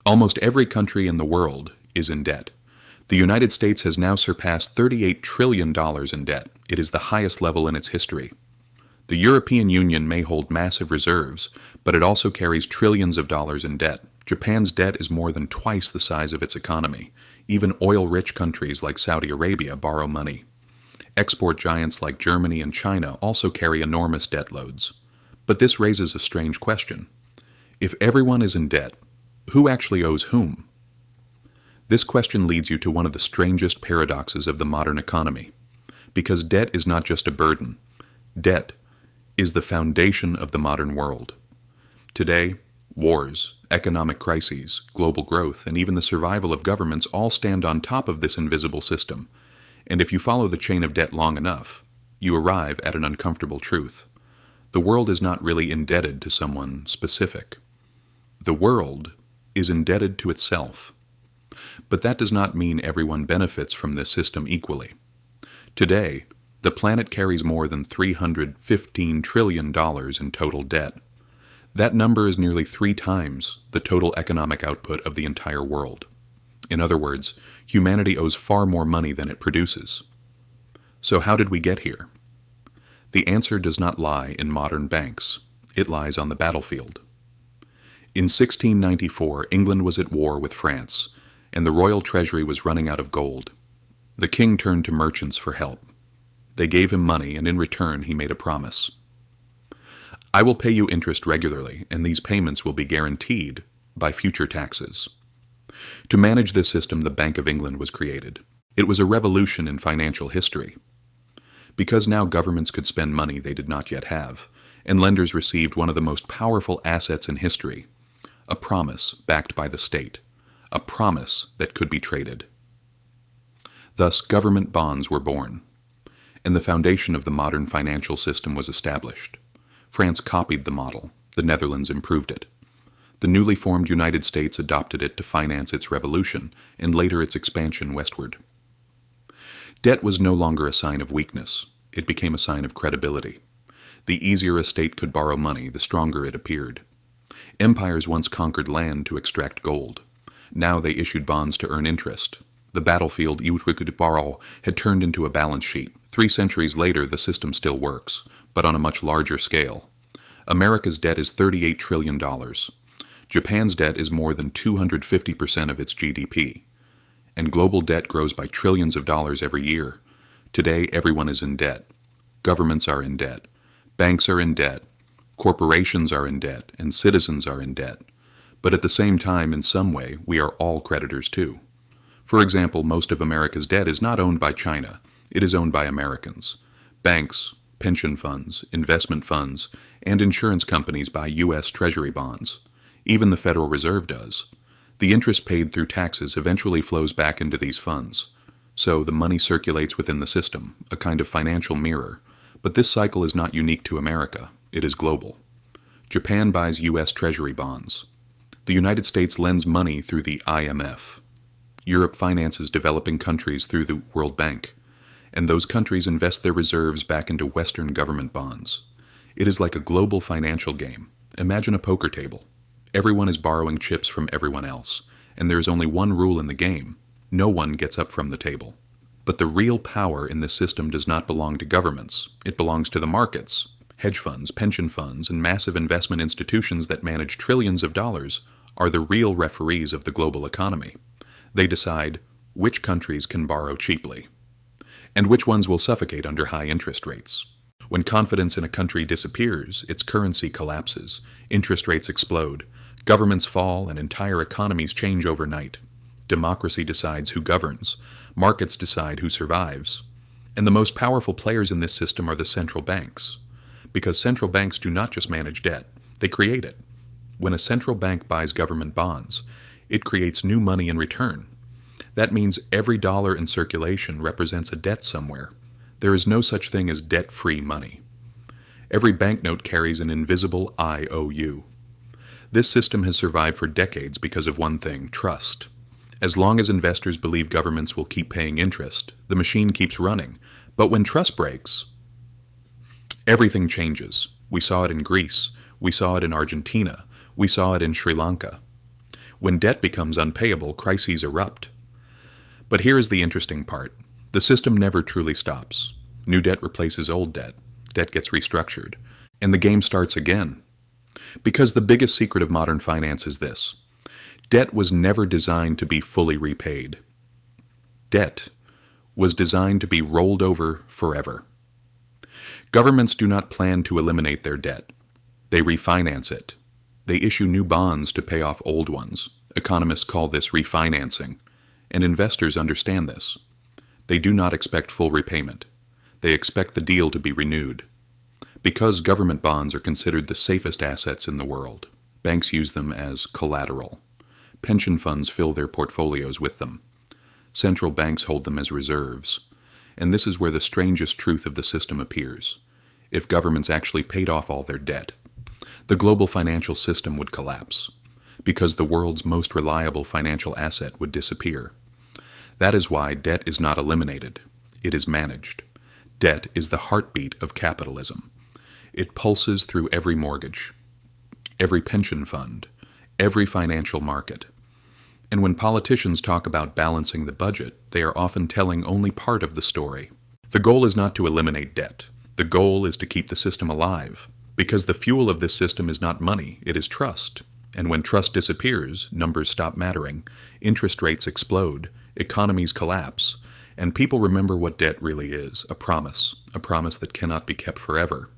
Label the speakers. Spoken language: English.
Speaker 1: Almost every country in the world is in debt. The United States has now surpassed $38 trillion in debt. It is the highest level in its history. The European Union may hold massive reserves, but it also carries trillions of dollars in debt. Japan's debt is more than twice the size of its economy. Even oil-rich countries like Saudi Arabia borrow money. Export giants like Germany and China also carry enormous debt loads. But this raises a strange question. If everyone is in debt, who actually owes whom? This question leads you to one of the strangest paradoxes of the modern economy. Because debt is not just a burden. Debt is the foundation of the modern world. Today, wars, economic crises, global growth, and even the survival of governments all stand on top of this invisible system. And if you follow the chain of debt long enough, you arrive at an uncomfortable truth. The world is not really indebted to someone specific. The world is indebted to itself. But that does not mean everyone benefits from this system equally. Today, the planet carries more than $315 trillion in total debt. That number is nearly 3 times the total economic output of the entire world. In other words, humanity owes far more money than it produces. So how did we get here? The answer does not lie in modern banks. It lies on the battlefield. In 1694, England was at war with France, and the royal treasury was running out of gold. The king turned to merchants for help. They gave him money, and in return he made a promise. I will pay you interest regularly, and these payments will be guaranteed by future taxes. To manage this system, the Bank of England was created. It was a revolution in financial history. Because now governments could spend money they did not yet have, and lenders received one of the most powerful assets in history, a promise backed by the state, a promise that could be traded. Thus, government bonds were born, and the foundation of the modern financial system was established. France copied the model, the Netherlands improved it. The newly formed United States adopted it to finance its revolution and later its expansion westward. Debt was no longer a sign of weakness. It became a sign of credibility. The easier a state could borrow money, the stronger it appeared. Empires once conquered land to extract gold. Now they issued bonds to earn interest. The battlefield you could borrow had turned into a balance sheet. 3 centuries later, the system still works, but on a much larger scale. America's debt is $38 trillion. Japan's debt is more than 250% of its GDP. And global debt grows by trillions of dollars every year. Today, everyone is in debt. Governments are in debt. Banks are in debt. Corporations are in debt, and citizens are in debt. But at the same time, in some way, we are all creditors too. For example, most of America's debt is not owned by China. It is owned by Americans. Banks, pension funds, investment funds, and insurance companies buy U.S. Treasury bonds. Even the Federal Reserve does. The interest paid through taxes eventually flows back into these funds. So the money circulates within the system, a kind of financial mirror. But this cycle is not unique to America. It is global. Japan buys U.S. Treasury bonds. The United States lends money through the IMF. Europe finances developing countries through the World Bank. And those countries invest their reserves back into Western government bonds. It is like a global financial game. Imagine a poker table. Everyone is borrowing chips from everyone else, and there is only one rule in the game. No one gets up from the table. But the real power in this system does not belong to governments. It belongs to the markets. Hedge funds, pension funds, and massive investment institutions that manage trillions of dollars are the real referees of the global economy. They decide which countries can borrow cheaply, and which ones will suffocate under high interest rates. When confidence in a country disappears, its currency collapses, interest rates explode, governments fall, and entire economies change overnight. Democracy decides who governs, markets decide who survives, and the most powerful players in this system are the central banks. Because central banks do not just manage debt, they create it. When a central bank buys government bonds, it creates new money in return. That means every dollar in circulation represents a debt somewhere. There is no such thing as debt-free money. Every banknote carries an invisible IOU. This system has survived for decades because of one thing: trust. As long as investors believe governments will keep paying interest, the machine keeps running. But when trust breaks, everything changes. We saw it in Greece. We saw it in Argentina. We saw it in Sri Lanka. When debt becomes unpayable, crises erupt. But here is the interesting part. The system never truly stops. New debt replaces old debt. Debt gets restructured. And the game starts again. Because the biggest secret of modern finance is this: debt was never designed to be fully repaid. Debt was designed to be rolled over forever. Governments do not plan to eliminate their debt. They refinance it. They issue new bonds to pay off old ones. Economists call this refinancing, and investors understand this. They do not expect full repayment. They expect the deal to be renewed. Because government bonds are considered the safest assets in the world, banks use them as collateral. Pension funds fill their portfolios with them. Central banks hold them as reserves. And this is where the strangest truth of the system appears. If governments actually paid off all their debt, the global financial system would collapse, because the world's most reliable financial asset would disappear. That is why debt is not eliminated. It is managed. Debt is the heartbeat of capitalism. It pulses through every mortgage, every pension fund, every financial market. And when politicians talk about balancing the budget, they are often telling only part of the story. The goal is not to eliminate debt. The goal is to keep the system alive, because the fuel of this system is not money, it is trust. And when trust disappears, numbers stop mattering, interest rates explode, economies collapse, and people remember what debt really is: a promise that cannot be kept forever.